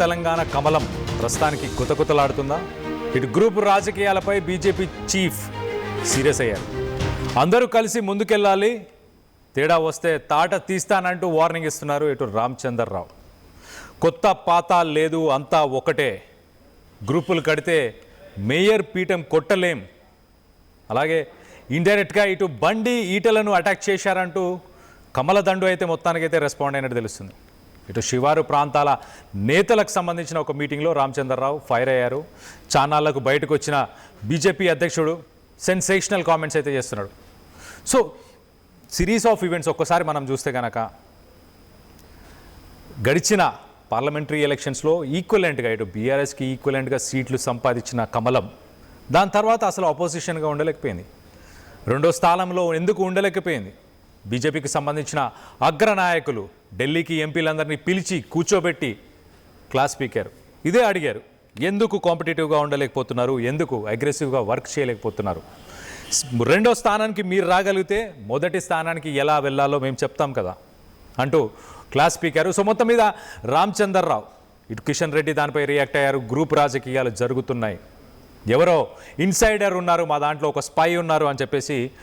తెలంగాణ కమలం ప్రస్తుతానికి కుతకుతలాడుతుందా? ఇటు గ్రూపు రాజకీయాలపై బీజేపీ చీఫ్ సీరియస్ అయ్యారు. అందరూ కలిసి ముందుకెళ్ళాలి, తేడా వస్తే తాట తీస్తానంటూ వార్నింగ్ ఇస్తున్నారు ఇటు రామచంద్రరావు. కొత్త పాత లేదు, అంతా ఒకటే. గ్రూపులు కడితే మేయర్ పీఠం కొట్టలేం. అలాగే ఇండైరెక్ట్గా ఇటు బండి ఈటలను అటాక్ చేశారంటూ కమలదండు అయితే మొత్తానికైతే రెస్పాండ్ అయినట్టు తెలుస్తుంది. ఇటు శివారు ప్రాంతాల నేతలకు సంబంధించిన ఒక మీటింగ్లో రామచంద్రరావు ఫైర్ అయ్యారు. చానాళ్లకు బయటకు వచ్చిన బీజేపీ అధ్యక్షుడు సెన్సేషనల్ కామెంట్స్ అయితే చేస్తున్నాడు. సో సిరీస్ ఆఫ్ ఈవెంట్స్ ఒక్కసారి మనం చూస్తే కనుక గడిచిన పార్లమెంటరీ ఎలక్షన్స్లో ఈక్వలెంట్గా ఇటు బీఆర్ఎస్కి ఈక్వలెంట్గా సీట్లు సంపాదించిన కమలం దాని తర్వాత అసలు అపోజిషన్గా ఉండలేకపోయింది. రెండో స్థానంలో ఎందుకు ఉండలేకపోయింది? బీజేపీకి సంబంధించిన అగ్రనాయకులు ఢిల్లీకి ఎంపీలందరినీ పిలిచి కూర్చోబెట్టి క్లాస్ స్పీకర్ ఇదే అడిగారు, ఎందుకు కాంపిటేటివ్గా ఉండలేకపోతున్నారు, ఎందుకు అగ్రెసివ్గా వర్క్ చేయలేకపోతున్నారు, రెండో స్థానానికి మీరు రాగలిగితే మొదటి స్థానానికి ఎలా వెళ్ళాలో మేము చెప్తాం కదా అంటూ క్లాస్ స్పీకర్. సో మొత్తం మీద రామచంద్రరావు ఇటు కిషన్ రెడ్డి దానిపై రియాక్ట్ అయ్యారు. గ్రూప్ రాజకీయాలు జరుగుతున్నాయి, ఎవరో ఇన్సైడర్ ఉన్నారు, మా దాంట్లో ఒక స్పై ఉన్నారు అని చెప్పేసి